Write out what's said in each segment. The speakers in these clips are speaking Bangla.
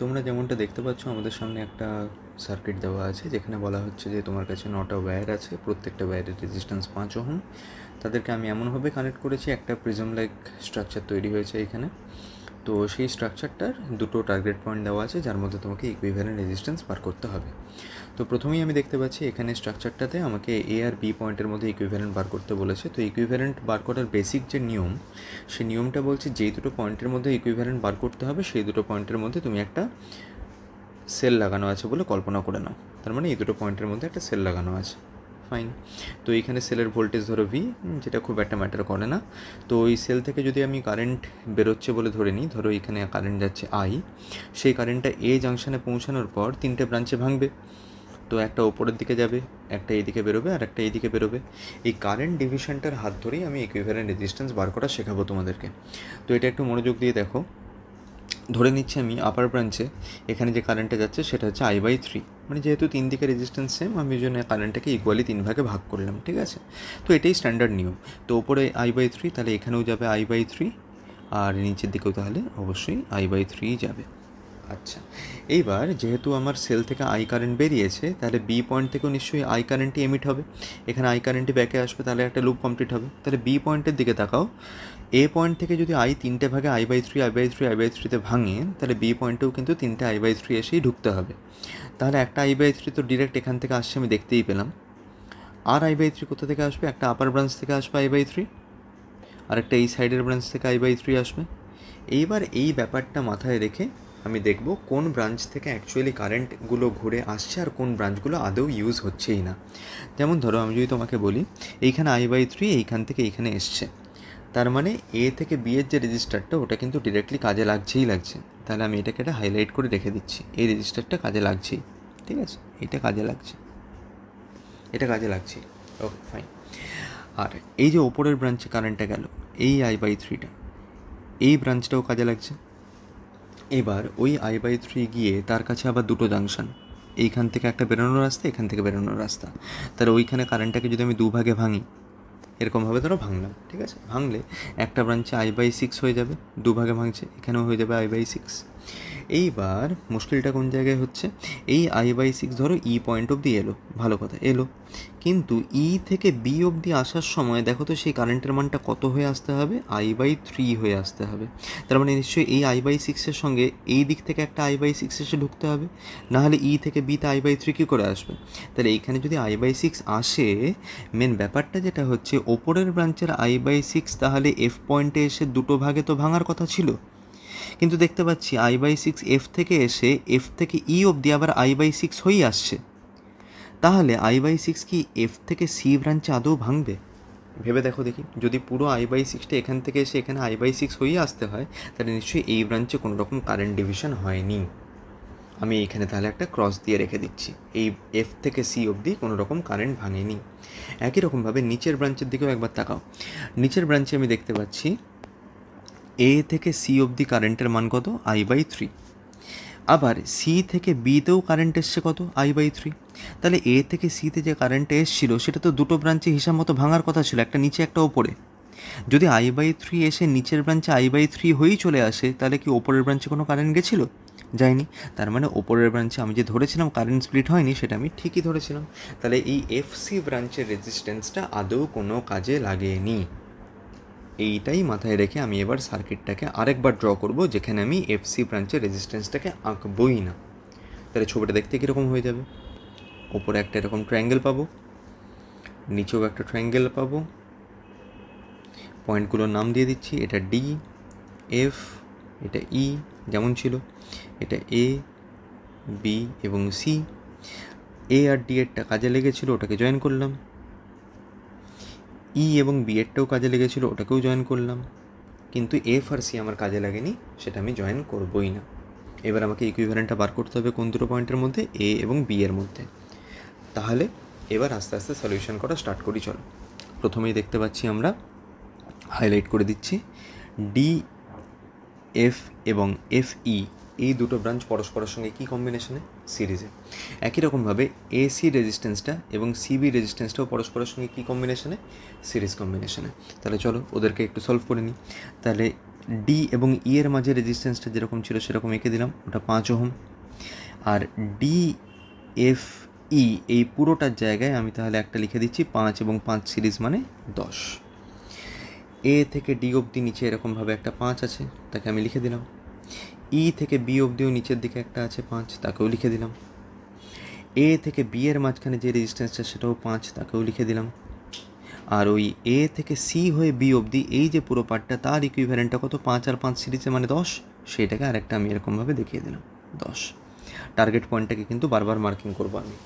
তোমরা যেমনটা দেখতে পাচ্ছ আমাদের সামনে একটা সার্কিট দেওয়া আছে, যেখানে বলা হচ্ছে যে তোমার কাছে 9টা ওয়্যার আছে, প্রত্যেকটা ওয়্যারের রেজিস্ট্যান্স 5 ওহম। তাদেরকে আমি এমনভাবে কানেক্ট করেছি, একটা প্রিজম লাইক স্ট্রাকচার তৈরি হয়েছে এখানে। তো সেই স্ট্রাকচারটার দুটো টার্গেট পয়েন্ট দেওয়া আছে, যার মধ্যে তোমাকে ইকুইভ্যালেন্ট রেজিস্ট্যান্স বার করতে হবে। তো প্রথমেই আমি দেখতে পাচ্ছি এখানে স্ট্রাকচারটাতে আমাকে এ আর বি পয়েন্টের মধ্যে ইকুইভ্যালেন্ট বার করতে বলেছে। তো ইকুইভ্যালেন্ট বার করার বেসিক যে নিয়ম, সেই নিয়মটা বলছে যেই দুটো পয়েন্টের মধ্যে ইকুইভ্যালেন্ট বার করতে হবে সেই দুটো পয়েন্টের মধ্যে তুমি একটা সেল লাগানো আছে বলে কল্পনা করে নাও। তার মানে এই দুটো পয়েন্টের মধ্যে একটা সেল লাগানো আছে। ফাইন। তো এইখানে সেলের ভোল্টেজ ধরো ভি, যেটা খুব একটা ম্যাটার করে না। তো ওই সেল থেকে যদি আমি কারেন্ট বেরোচ্ছে বলে ধরে নিই, ধরো এখানে কারেন্ট যাচ্ছে আই, সেই কারেন্টটা এ জাংশনে পৌঁছানোর পর 3টে ব্রাঞ্চে ভাঙবে। তো একটা ওপরের দিকে যাবে, একটা এইদিকে বেরোবে, আর একটা এইদিকে বেরোবে। এই কারেন্ট ডিভিশনটার হাত ধরেই আমি ইকুইভ্যালেন্ট রেজিস্ট্যান্স বার করা শেখাবো তোমাদেরকে। তো এটা একটু মনোযোগ দিয়ে দেখো। ধরে নিচ্ছি আমি আপার ব্রাঞ্চে এখানে যে কারেন্টটা যাচ্ছে সেটা হচ্ছে I/3, মানে যেহেতু 3 দিকে রেজিস্ট্যান্স সেম, আমি ওই জন্য কারেন্টটাকে ইকুয়ালি 3 ভাগে ভাগ করলাম, ঠিক আছে। তো এটাই স্ট্যান্ডার্ড নিয়ম। তো ওপরে I/3, তাহলে এখানেও যাবে I/3, আর নিচের দিকেও তাহলে অবশ্যই I/3 যাবে। আচ্ছা, এইবার যেহেতু আমার সেল থেকে আই কারেন্ট বেরিয়েছে, তাহলে বি পয়েন্ট থেকেও নিশ্চয়ই আই কারেন্টই এমিট হবে। এখানে আই কারেন্টই ব্যাকে আসবে, তাহলে একটা লুপ কমপ্লিট হবে। তাহলে বি পয়েন্টের দিকে তাকাও। এ পয়েন্ট থেকে যদি আই 3টে ভাগে I/3 ভাঙে, তাহলে বি পয়েন্টেও কিন্তু 3টে I/3 এসেই ঢুকতে হবে। তাহলে একটা I/3 তো ডিরেক্ট এখান থেকে আসছে, আমি দেখতেই পেলাম। আর I/3 কোথা থেকে আসবে? একটা আপার ব্রাঞ্চ থেকে আসবে I/3, আর একটা এই সাইডের ব্রাঞ্চ থেকে I/3 আসবে। এইবার এই ব্যাপারটা মাথায় রেখে আমি দেখব কোন ব্রাঞ্চ থেকে অ্যাকচুয়ালি কারেন্টগুলো ঘুরে আসছে আর কোন ব্রাঞ্চগুলো আদৌ ইউজ হচ্ছেই না। যেমন ধরো আমি যদি তোমাকে বলি এইখানে I/3 এইখান থেকে এইখানে এসছে, তার মানে এ থেকে বি এর যে রেজিস্টারটা ওটা কিন্তু ডিরেক্টলি কাজে লাগছে। তাহলে আমি এটাকে একটা হাইলাইট করে রেখে দিচ্ছি, এই রেজিস্টারটা কাজে লাগছেই, ঠিক আছে, এটা কাজে লাগছে। ওকে, ফাইন। আর এই যে ওপরের ব্রাঞ্চে কারেন্টটা গেল, এই I/3টা, এই ব্রাঞ্চটাও কাজে লাগছে। এবার ওই I/3 গিয়ে তার কাছে আবার দুটো জাংশন, এইখান থেকে একটা বেরোনোর রাস্তা, এখান থেকে বেরোনোর রাস্তা। তাহলে ওইখানে কারেন্টটাকে যদি আমি দুভাগে ভাঙি, এরকমভাবে ধরো ভাঙলাম, ঠিক আছে, ভাঙলে একটা ব্রাঞ্চে I/6 হয়ে যাবে, দুভাগে ভাঙছে, এখানেও হয়ে যাবে I/6। এইবার মুশকিলটা কোন জায়গায় হচ্ছে, এই I/6 ধরো ই পয়েন্ট অবধি এলো, ভালো কথা এলো, কিন্তু ই থেকে বি অবধি আসার সময় দেখো তো সেই কারেন্টের মানটা কত হয়ে আসতে হবে? I/3 হয়ে আসতে হবে। তার মানে নিশ্চয়ই এই I/6-এর সঙ্গে এই দিক থেকে একটা I/6 এসে ঢুকতে হবে, নাহলে ই থেকে বিতে I/3 কী করে আসবে? তাহলে এইখানে যদি I/6 আসে, মেন ব্যাপারটা যেটা হচ্ছে ওপরের ব্রাঞ্চের I/6 তাহলে এফ পয়েন্টে এসে দুটো ভাগে তো ভাঙার কথা ছিল, কিন্তু দেখতে পাচ্ছি I/6 এফ থেকে এসে এফ থেকে ই অবধি আবার I/6 হয়েই আসছে। তাহলে I/6 কি এফ থেকে সি ব্রাঞ্চে আদৌ ভাঙবে? ভেবে দেখো দেখি, যদি পুরো I/6টা এখান থেকে এসে এখানে I/6 হয়েই আসতে হয়, তাহলে নিশ্চয়ই এই ব্রাঞ্চে কোনো রকম কারেন্ট ডিভিশন হয়নি। আমি এইখানে তাহলে একটা ক্রস দিয়ে রেখে দিচ্ছি, এই এফ থেকে সি অবধি কোনো রকম কারেন্ট ভাঙেনি। একই রকমভাবে নিচের ব্রাঞ্চের দিকেও একবার তাকাও। নিচের ব্রাঞ্চে আমি দেখতে পাচ্ছি এ থেকে সি অবধি কারেন্টের মান কত? I/3। আবার সি থেকে বিতেও কারেন্ট এসছে কত? I/3। তাহলে এ থেকে সিতে যে কারেন্ট এসছিল সেটা তো দুটো ব্রাঞ্চে হিসাব মতো ভাঙার কথা ছিল, একটা নিচে একটা ওপরে। যদি I/3 এসে নিচের ব্রাঞ্চে I/3 হয়েই চলে আসে, তাহলে কি ওপরের ব্রাঞ্চে কোনো কারেন্ট গেছিলো? যায়নি। তার মানে ওপরের ব্রাঞ্চে আমি যে ধরেছিলাম কারেন্ট স্প্লিট হয়নি, সেটা আমি ঠিকই ধরেছিলাম। তাহলে এই এফসি ব্রাঞ্চের রেজিস্ট্যান্সটা আদৌ কোনো কাজে লাগেনি। এইটাই মাথায় রেখে আমি এবার সার্কিটটাকে আরেকবার ড্র করব, যেখানে আমি এফসি ব্রাঞ্চের রেজিস্ট্যান্সটাকে আঁকবই না। তাহলে ছবিটা দেখতে কীরকম হয়ে যাবে? ওপরে একটা এরকম ট্রায়াঙ্গেল পাবো, নিচেও একটা ট্রায়াঙ্গেল পাবো। পয়েন্টগুলোর নাম দিয়ে দিচ্ছি, এটা ডি, এফ, এটা ই যেমন ছিল, এটা এ, বি এবং সি। এ আর ডি এরটা কাজে লেগেছিলো, ওটাকে জয়েন করলাম। ই এবং বি এরটাও কাজে লেগেছিলো, ওটাকেও জয়েন করলাম। কিন্তু এফ আর সি আমার কাজে লাগেনি, সেটা আমি জয়েন করবই না। এবার আমাকে ইকুইভ্যালেন্টটা বার করতে হবে কোন দুটো পয়েন্টের মধ্যে? এ এবং বি এর মধ্যে। তাহলে এবার আস্তে আস্তে সলিউশন করা স্টার্ট করি, চলো। প্রথমেই দেখতে পাচ্ছি আমরা, হাইলাইট করে দিচ্ছি, ডি এফ এবং এফ ই এই দুটো ব্রাঞ্চ পরস্পরের সঙ্গে কী কম্বিনেশনে? সিরিজে। একই রকমভাবে এসি রেজিস্ট্যান্সটা এবং সিবি রেজিস্ট্যান্সটাও পরস্পরের সঙ্গে কী কম্বিনেশনে? সিরিজ কম্বিনেশনে। তাহলে চলো ওদেরকে একটু সলভ করে নিই। তাহলে ডি এবং ই এর মাঝে রেজিস্ট্যান্সটা যেরকম ছিল সেরকম এঁকে দিলাম, ওটা 5 ওহম। আর ডি এফ ই এই পুরোটার জায়গায় আমি তাহলে একটা লিখে দিচ্ছি 5 এবং 5 সিরিজ মানে 10। এ থেকে ডি অবধি নিচে এরকমভাবে একটা 5 আছে, তাকে আমি লিখে দিলাম। ই থেকে বি অবধিও নিচের দিকে একটা আছে 5, তাকেও লিখে দিলাম। এ থেকে বি এর মাঝখানে যে রেজিস্ট্যান্সটা সেটাও 5, তাকেও লিখে দিলাম। আর ওই এ থেকে সি হয়ে বি অবধি এই যে পুরো পার্টটা তার ইকুইভ্যালেন্টটা কত, 5 আর 5 সিরিজে মানে 10, সেটাকে আরেকটা আমি এরকমভাবে দেখিয়ে দিলাম 10। টার্গেট পয়েন্টটাকে কিন্তু বারবার মার্কিং করবো আমি।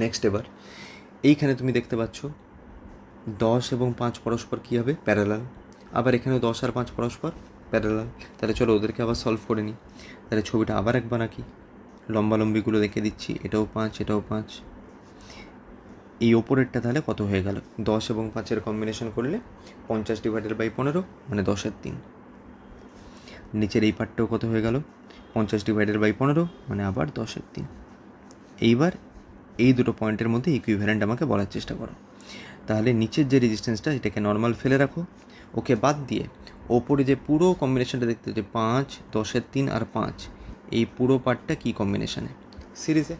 নেক্সট এবার এইখানে তুমি দেখতে পাচ্ছ 10 এবং 5 পরস্পর কী হবে, প্যারালাল। আবার এখানেও 10 আর 5 পরস্পর প্যারালাল। তাহলে চলো ওদেরকে আবার সলভ করে নিই। তাহলে ছবিটা আবার একবার আঁকি, লম্বালম্বিগুলো দেখে দিচ্ছি, এটাও 5, এটাও 5। এই ওপরেরটা তাহলে কত হয়ে গেল, 10 এবং 5-এর কম্বিনেশন করলে 50/15 মানে 10/3। নিচের এই পার্টটাও কত হয়ে গেল, 50/15 মানে আবার 10/3। এইবার এই দুটো পয়েন্টের মধ্যে ইকুইভ্যালেন্ট আমাকে বলার চেষ্টা করো। তাহলে নিচের যে রেজিস্ট্যান্সটা এটাকে নর্মাল ফেলে রাখো, ওকে বাদ দিয়ে ওপরে যে পুরো কম্বিনেশনটা দেখতে হচ্ছে 5, 10/3 আর 5, এই পুরো পার্টটা কী কম্বিনেশানে, সিরিজে।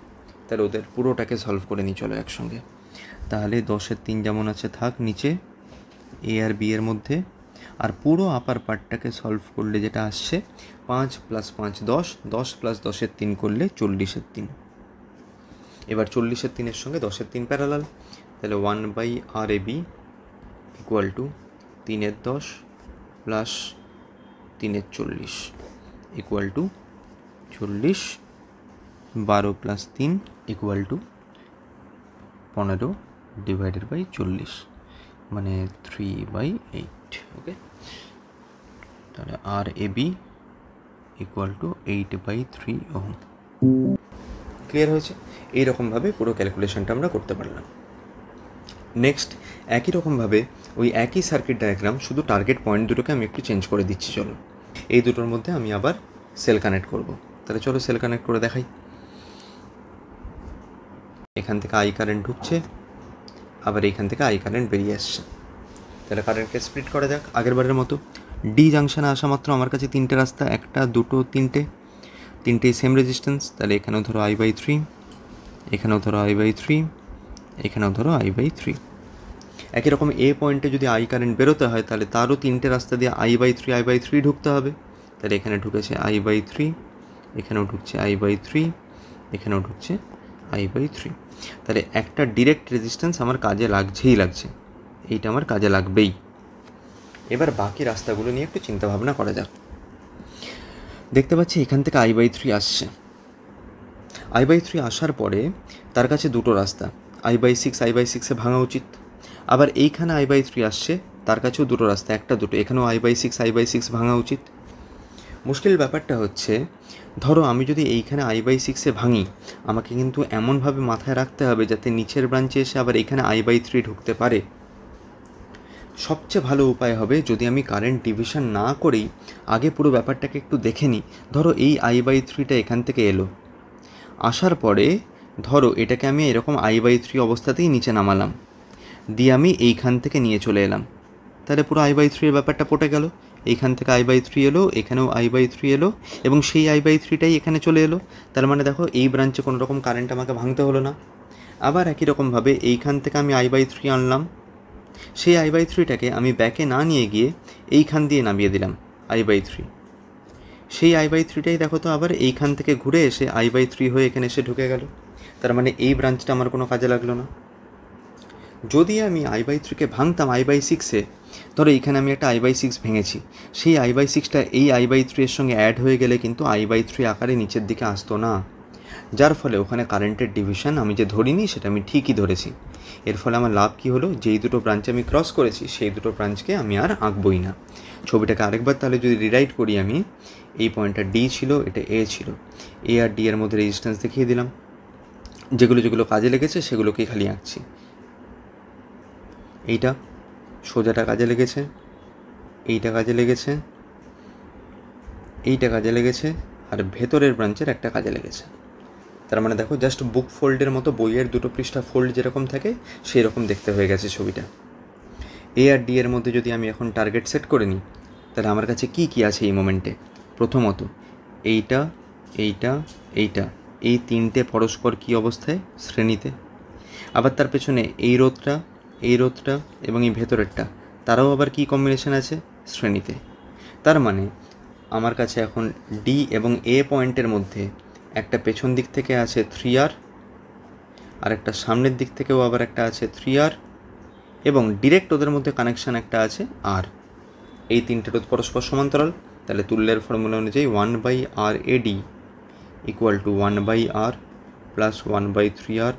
তাহলে ওদের পুরোটাকে সলভ করে নিই চলো একসঙ্গে। তাহলে 10/3 যেমন আছে থাক নিচে এ আর বি এর মধ্যে, আর পুরো আপার পার্টটাকে সলভ করলে যেটা আসছে 5 + 5 10, 10 + 10/3 করলে 40/3। এবার 40/3-এর সঙ্গে 10/3 প্যারালাল, তাহলে 1/RAB = 3/10 + 3/40 = 40, 12 + 3 = 15/40 মানে 3/8। ওকে, তাহলে RAB = 8/3 ওহম। ক্লিয়ার হয়েছে? এইরকমভাবে পুরো ক্যালকুলেশনটা আমরা করতে পারলাম। নেক্সট একই রকমভাবে ওই একই সার্কিট ডায়াগ্রাম, শুধু টার্গেট পয়েন্ট দুটোকে আমি একটু চেঞ্জ করে দিচ্ছি। চলো এই দুটোর মধ্যে আমি আবার সেল কানেক্ট করব। তাহলে চলো সেল কানেক্ট করে দেখাই। এখান থেকে আই কারেন্ট ঢুকছে, আবার এইখান থেকে আই কারেন্ট বেরিয়ে আসছে। তাহলে কারেন্টকে স্প্লিট করা যাক আগের বারের মতো। ডি জাংশনে আসা মাত্র আমার কাছে 3টে রাস্তা, 1, 2, 3টেই সেম রেজিস্ট্যান্স। তাহলে এখানেও ধরো I/3, এখানেও ধরো I/3, এখানেও ধরো I/3। একই রকম এ পয়েন্টে যদি আই কারেন্ট বেরোতে হয় তাহলে তারও 3টে রাস্তা দিয়ে I/3 ঢুকতে হবে। তাহলে এখানে ঢুকেছে I/3, এখানেও ঢুকছে I/3, এখানেও ঢুকছে I/3। তাহলে একটা ডিরেক্ট রেজিস্ট্যান্স আমার কাজে লাগছে, এইটা আমার কাজে লাগবেই। এবার বাকি রাস্তাগুলো নিয়ে একটু চিন্তাভাবনা করা যাক। দেখতে পাচ্ছি এখান থেকে I/3 আসছে। I/3 আসার পরে তার কাছে দুটো রাস্তা, I/6 ভাঙা উচিত। আবার এইখানে I/3 আসছে, তার কাছেও দুটো রাস্তা, 1, 2, এখানেও I/6 ভাঙা উচিত। মুশকিল ব্যাপারটা হচ্ছে, ধরো আমি যদি এইখানে I/6 ভাঙি, আমাকে কিন্তু এমনভাবে মাথায় রাখতে হবে যাতে নিচের ব্রাঞ্চে এসে আবার এখানে I/3 ঢুকতে পারে। সবচেয়ে ভালো উপায় হবে যদি আমি কারেন্ট ডিভিশন না করেই আগে পুরো ব্যাপারটাকে একটু দেখে নিই। ধরো এই I/3টা এখান থেকে এলো, আসার পরে ধরো এটাকে আমি এরকম I/3 অবস্থাতেই নিচে নামালাম, দিয়ে আমি এইখান থেকে নিয়ে চলে এলাম। তাহলে পুরো I/3 ব্যাপারটা পটে গেল। এইখান থেকে I/3 এলো, এখানেও I/3 এলো, এবং সেই I/3টাই এখানে চলে এলো। তার মানে দেখো এই ব্রাঞ্চে কোনো রকম কারেন্ট আমাকে ভাঙতে হলো না। আবার একই রকমভাবে এইখান থেকে আমি I/3 আনলাম, সেই I/3টাকে আমি ব্যাকে না নিয়ে গিয়ে এইখান দিয়ে নামিয়ে দিলাম I/3। সেই I/3টাই দেখো তো আবার এইখান থেকে ঘুরে এসে I/3 হয়ে এখানে এসে ঢুকে গেল। তার মানে এই ব্রাঞ্চটা আমার কোনো কাজে লাগলো না। যদি আমি I/3কে ভাঙতাম I/6-এ, ধরো এইখানে আমি একটা I/6 ভেঙেছি, সেই I/6টা এই I/3-এর সঙ্গে অ্যাড হয়ে গেলে কিন্তু I/3 আকারে নিচের দিকে আসতো না, যার ফলে ওখানে কারেন্টের ডিভিশন আমি যে ধরিনি সেটা আমি ঠিকই ধরেছি। এর ফলে আমার লাভ কী হলো, যেই দুটো ব্রাঞ্চ আমি ক্রস করেছি সেই দুটো ব্রাঞ্চকে আমি আর আঁকবই না। ছবিটাকে আরেকবার তাহলে যদি রিরাইট করি, আমি এই পয়েন্টটা ডি ছিল, এটা এ ছিল, এ আর ডি এর মধ্যে রেজিস্ট্যান্স দেখিয়ে দিলাম। যেগুলো কাজে লেগেছে সেগুলোকেই খালি আঁকছি। এইটা সোজাটা কাজে লেগেছে, এইটা কাজে লেগেছে, এইটা কাজে লেগেছে, আর ভেতরের ব্রাঞ্চের একটা কাজে লেগেছে। তার মানে দেখো জাস্ট বুক ফোল্ডের মতো, বইয়ের দুটো পৃষ্ঠা ফোল্ড যেরকম থাকে সেই রকম দেখতে হয়ে গেছে ছবিটা। এ আর ডি এর মধ্যে যদি আমি এখন টার্গেট সেট করে নিই, তাহলে আমার কাছে কি কি আছে এই মোমেন্টে? প্রথমত এইটা, এইটা, এইটা, এই তিনটে পরস্পর কি অবস্থায়? শ্রেণীতে। আবার তার পেছনে এই রোধটা, এই রোধটা এবং এই ভেতরেরটা, তারাও আবার কি কম্বিনেশন আছে? শ্রেণীতে। তার মানে আমার কাছে এখন ডি এবং এ পয়েন্টের মধ্যে একটা পেছন দিক থেকে আছে 3R, আর একটা সামনের দিক থেকেও আবার একটা আছে 3R, এবং ডিরেক্ট ওদের মধ্যে কানেকশান একটা আছে আর। এই তিনটে রোধ পরস্পর সমান্তরাল। তাহলে তুল্যের ফর্মুলা অনুযায়ী 1/RAD equal to 1/R plus 1/3R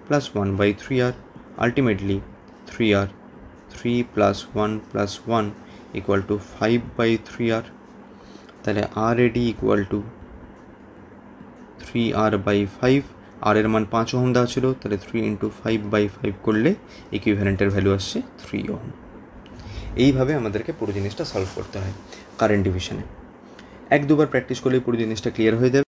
plus 1/3R, ultimately 3R, 3 plus 1 plus 1 equal to 5/3R। তাহলে RAD ইকুয়াল টু 3R/5। আর এর মান 5 ওহম দেওয়া ছিল, তাহলে 3 × 5/5 করলে ইকুইভ্যালেন্টের ভ্যালু আসছে 3 ওহম। এইভাবে আমাদেরকে পুরো জিনিসটা সলভ করতে হয় কারেন্ট ডিভিশনে। 1-2বার প্র্যাকটিস করলেই পুরো জিনিসটা ক্লিয়ার হয়ে যাবে।